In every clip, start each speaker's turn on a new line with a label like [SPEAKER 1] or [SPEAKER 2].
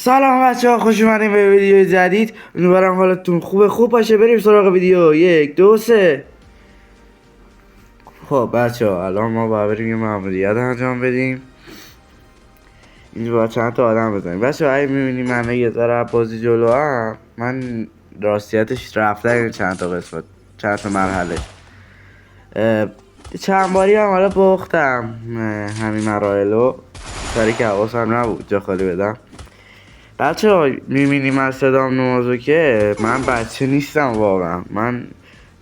[SPEAKER 1] سلام بچه ها، خوش اومدیم به ویدیو جدید. امیدوارم حالتون خوب باشه. بریم سراغ ویدیو. 1 2 3. خب بچه ها، الان ما باید بریم یه مأموریت انجام بدیم. اینجا باید چند تا آدم بزنیم. بچه ها اگه میبینیم من یه ذره بازی جلو هم، من راستیتش رفتم چند تا قسمت، چند تا مرحله، چند باری هم حالا باختم همین مراحلو، سری که حواسم نبود جا خالی بدم. بچه ها میبینیم از صدام نازکه، من بچه نیستم واقعا. من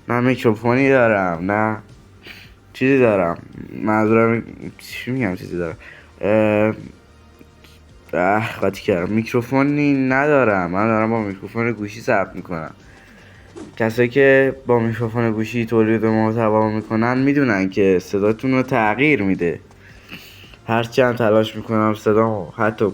[SPEAKER 1] نه میکروفونی دارم نه چیزی دارم، منظورم چی میگم چیزی دارم، قاطی کردم، میکروفونی ندارم. من دارم با میکروفون گوشی ضبط میکنم. کسایی که با میکروفون گوشی تولید محتوا میکنن میدونن که صداتون رو تغییر میده. هرچند تلاش میکنم صدامو حتی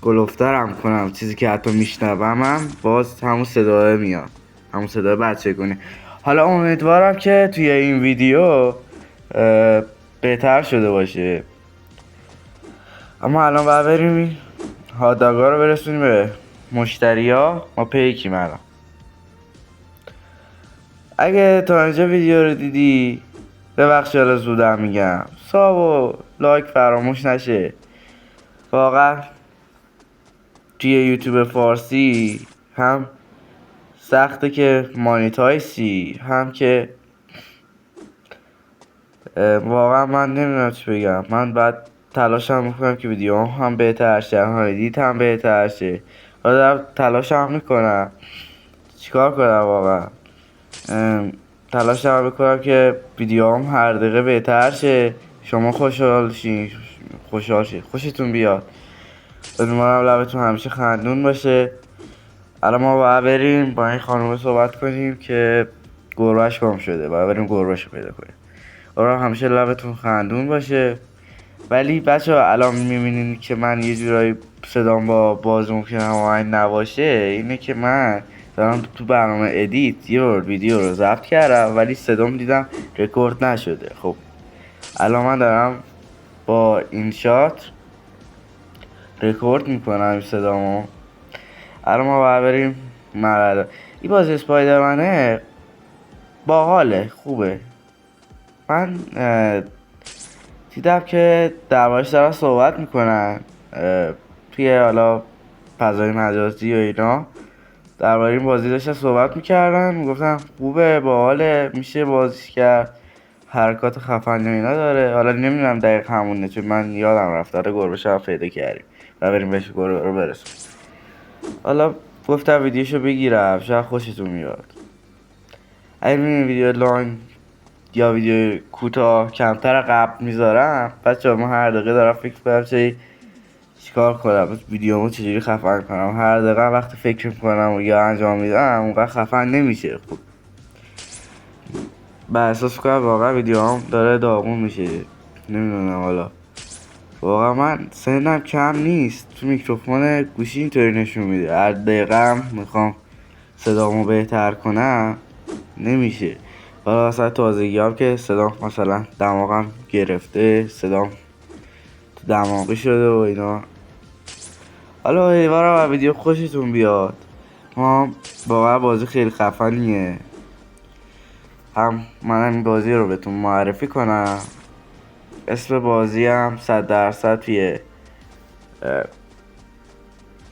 [SPEAKER 1] گلوفترم کنم، چیزی که حتی میشنومم باز همون صداه میاد، همون صدای بچه کنه. حالا امیدوارم که توی این ویدیو بهتر شده باشه. اما الان باید بریم هاداگا رو برسونیم به مشتریا. ما پیکیم الان. اگه تا اینجا ویدیو رو دیدی ببخشید حالا زودم میگم، ساب و لایک فراموش نشه. واقعا توی یوتیوب فارسی هم سخته که مانیتایزی، هم که واقعا من نمیدونم چی بگم. من بعد تلاشم میکنم که ویدیو هم بهتر شه، هم ادیت هم بهتر شه. حالا دارم تلاشم میکنم، چیکار کنم واقعا. تلاشم میکنم که ویدیو هم هر دقیقه بهتر شه، شما خوشحال شین، خوشتون بیاد. امیدوارم لبتون همیشه خندون باشه. الان ما باید بریم با این خانومه صحبت کنیم که گربهش گم شده. باید بریم گربهش رو پیدا کنیم. امیدوارم همیشه لبتون خندون باشه. ولی بچه ها الان میبینین که من یه جورایی صدام با باز ممکنه هماهنگ نباشه، اینه که من دارم تو برنامه ادیت یه ویدیو رو ضبط کردم ولی صدام دیدم رکورد نشده. خب الان من دارم با این شات رکورد میکنم این صدامو. الان ما باید بریم مرحله. این بازی اسپایدرمنه باحاله، خوبه. من دیدم که دربارش دارن صحبت میکنن توی حالا فضای مجازی و اینا، درباره این بازی داشتن صحبت میکردن، میگفتن خوبه، باحاله، میشه بازیش کرد، حرکات خفنی و اینا داره. حالا نمیدونم دقیق همونه، چون من یادم رفت. داره گربه هم پیدا کردیم و بریم بهش گربه رو برسیم. حالا گفتم ویدیوشو بگیرم، شاید خوشتون میاد. اگه میبینی ویدیو لانگ یا ویدیو کوتاه کمتر قبل میذارم، بچه‌ها من هر دقیقه دارم فکر کنم چیکار کنم، ویدیومو چجوری خفن کنم. هر دقیقه وقتی فکر میکنم و یا انجام میدم اونقدر خفن نمیشه. خب با احساس کنم واقعا ویدیوام داره داغون میشه. نمیدونم، حالا واقعا من سنم کم نیست، تو میکروفون گوشی اینطوری نشون میده. هر دقیقه میخوام صدامو بهتر کنم نمیشه. حالا مثلا تازگی هم که صدام مثلا دماغم گرفته، صدام تو دماغی شده و اینا. حالا امیدوارم ویدیو خوشتون بیاد. ما واقعا بازی خیلی خفنیه. هم من این بازی رو بهتون معرفی کنم. اسم بازی هم 100% توی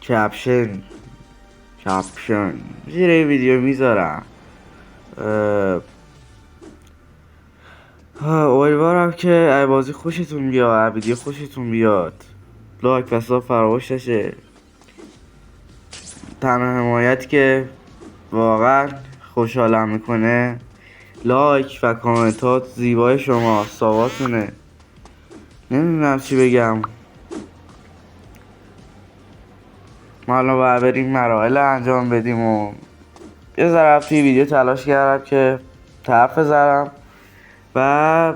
[SPEAKER 1] کپشن زیر این ویدیو میذارم. امیدوارم که ای بازی خوشتون بیاد، ویدیو خوشتون بیاد. لایک و ساب فراموش نشه. تنها حمایتی که واقعا خوشحالم میکنه لایک و کامنتات زیبای شما، ساباتونه. نمیدونم چی بگم. ما الان باید بریم مراحل انجام بدیم و یه ذره توی ویدیو تلاش کردم که طرف بزنم و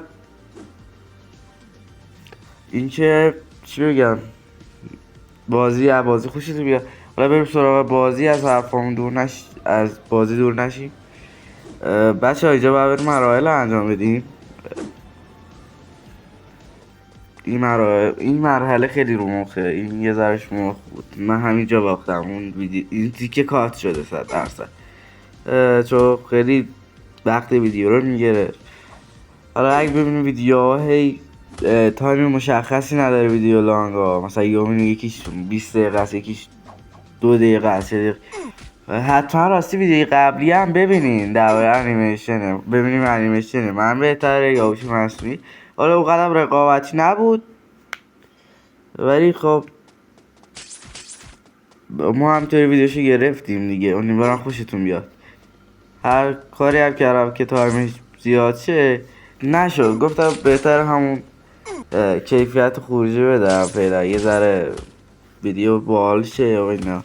[SPEAKER 1] اینکه چی بگم، بازی خوشتون بیاد. حالا بریم سراغ بازی، از حرفام دور نشیم، از بازی دور نشیم. بچه ها اینجا باید بریم مراحل انجام بدیم. این مرحله خیلی رو مخه، این یه ذرش مخ بود. من همینجا باختم اون ویدیو، این تیکه کات شده 100%. چون خیلی وقت ویدیو رو میگیره. حالا اگه ببینیم ویدیو هی تایم مشخصی نداره ویدیو لانگا، مثلا یکیش 20 دقیقه است، یکیش 2 دقیقه است، حتما راستی ویدیوی قبلی هم ببینین درباره انیمیشنه، ببینیم انیمیشنه من بهتره یا هوش مصنوعی. حالا اونقدر رقابتی نبود، ولی خب ما همینطوری ویدیوشو گرفتیم دیگه. امیدوارم خوشتون بیاد. هر کاری هم کردم که تایمش زیاد شه نشد، گفتم بهتر همون کیفیت خروجی بدم فعلا، یه ذره ویدیو باحال شه و اینا.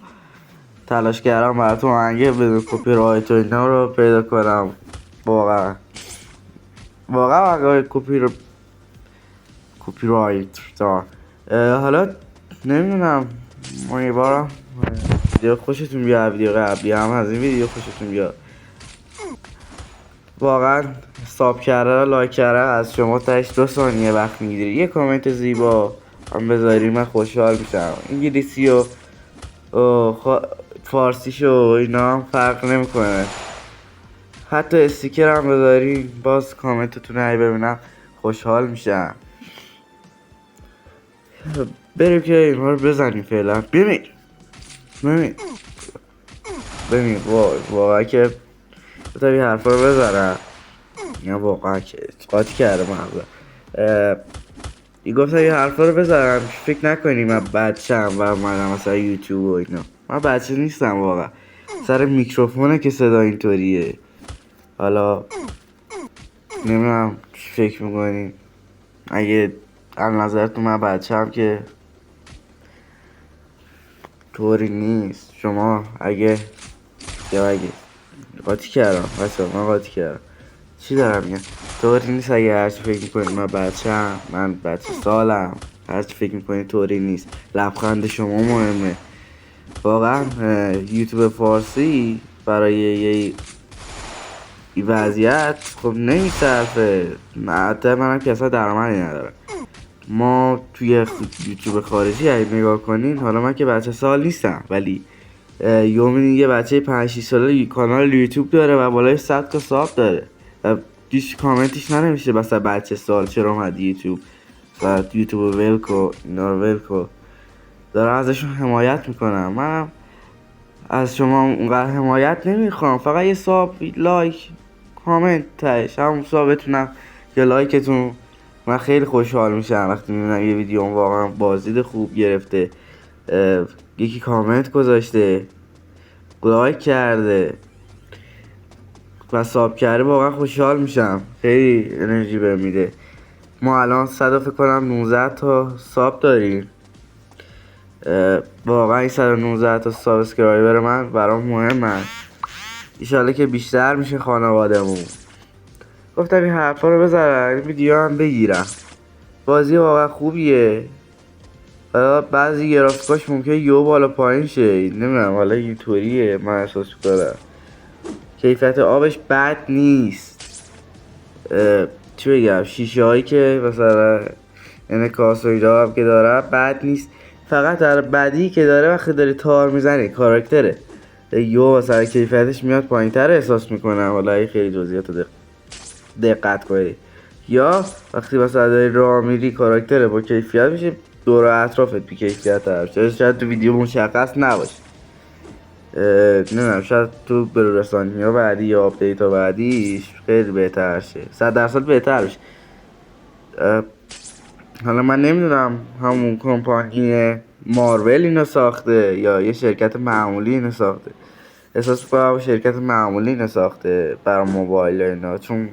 [SPEAKER 1] تلاش کردم براتون آهنگ بدون کپی رایت و اینا رو پیدا کنم. واقعا کپی رایت دار. حالا نمیدونم، امیدوارم ویدیو خوشتون بیاد، ویدیو قبلی هم از این ویدیو خوشتون بیاد. واقعا ساب کرده لایک کرده از شما تاش 2 ثانیه وقت میگیری، یه کامنت زیبا هم بذاری من خوشحال میشم. انگلیسی و فارسیشو اینا هم فرق نمیکنه، حتی استیکر هم بذاری باز کامنتتون رو ببینم خوشحال میشم. بریم که اینها رو بزنیم فعلا. ببین واقعا که بتابی حرفا رو بزنم، یا واقعا که قاطی کردم این گفتم یه حرفا رو بزنم، فکر نکنی من بچم و اومدم مثلا یوتیوب و اینا. من بچه نیستم واقعا، سر میکروفونه که صدا اینطوریه. حالا نمیدونم چی فکر میکنی، اگه از نظرتون من بچم که طوری نیست. شما اگه قاطی کردم من قاطی کردم، چی دارم میگم؟ طوری نیست اگه هرچی فکر میکنی من بچم، من بچه سالم، هرچی فکر میکنی طوری نیست. لبخند شما مهمه واقعا. یوتیوب فارسی برای یه وضعیت خب نمیصرفه، حتی منم که اصلا درآمدی ندارم. ما توی یوتیوب خارجی اگه نگاه کنین، حالا من که بچه سال نیستم ولی یومینی یه بچه 5-6 ساله کانال یوتیوب داره و بالای 100 تا ساب داره، هیچ کامنتش ننوشته مثلا بچه سال چرا اومدی یوتیوب و یوتیوب ولکو اینا رو ولکو. دارم ازشون حمایت میکنم. من از شما اونقدر حمایت نمیخوام، فقط یه ساب، لایک، کامنت تایش همون سابتونم یا لایکتون. من خیلی خوشحال میشم وقتی میبینم یه ویدیو واقعا بازدید خوب گرفته، یکی کامنت گذاشته، لایک کرده و ساب کرده. واقعا خوشحال میشم، خیلی انرژی بهم میده. ما الان فکر کنم 19 تا ساب داریم. واقعا این 119 تا سابسکرایبر من برام مهمه، ایشالله که بیشتر میشه خانوادمون. گفتم این حرفا رو بذارم، ویدیو هم بگیرم. بازی واقعا خوبیه، بعضی گرافیکاش ممکنه یه بالا پایین شه، نمیدونم حالا اینطوریه، من احساس میکنم کیفیت آبش بد نیست. چی بگم، شیشه هایی که مثلا انعکاس و اینا هم که داره بد نیست، فقط در بدی که داره وقتی داره تار میزنه کاراکتره یو مثلا کیفیتش میاد پایین تر احساس میکنم. حالا اگه خیلی جزئیات رو دقت کنی، یا وقتی مثلا داری راه میری کاراکتره با کیفیت میشه دور اطرافت بی کیفیت تر. شاید تو ویدیو مشخص نباشه، نمیدونم، شاید تو برورسانی ها بعدی یا آپدیت ها بعدیش خیلی بهتر شه، 100% بهتر بشه. حالا من نمیدونم همون کمپانی مارول اینو ساخته یا یه شرکت معمولی اینو ساخته. احساس میکنم شرکت معمولی اینو ساخته برای موبایل اینا، چون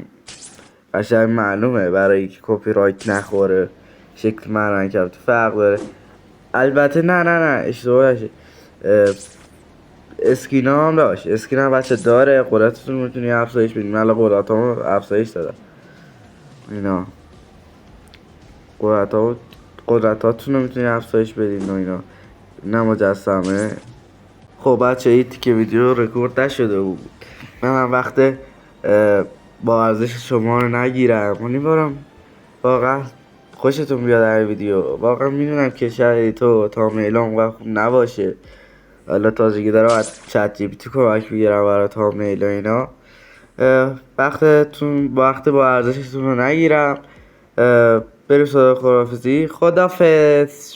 [SPEAKER 1] قشنگ معلومه برای اینکه کپی رایت نخوره شکل مرکب فرق داره. البته نه اشتباه نشه، اسکینا هم داشت، اسکین هم بچه داره، قدرتتون میتونی افزایش بدین. من الان قدرتامو افزایش دادم، اینا قدرتاتون رو میتونی افزایش بدین و اینا. نه مجسمه. خب بچه این که ویدیو رکورد نشده بود، من وقت با ارزش شما رو نگیرم. امیدوارم واقعا خوشتون بیاد این ویدیو. واقعا میدونم که شاید تو تا میلان و خوب نباشه، حالا تازگی دارم از چت جی پی تی کمک میگیرم برای تا میل و اینا. وقت با ارزشتون رو نگیرم. بریم سراغ خداحافظی. خدافظ.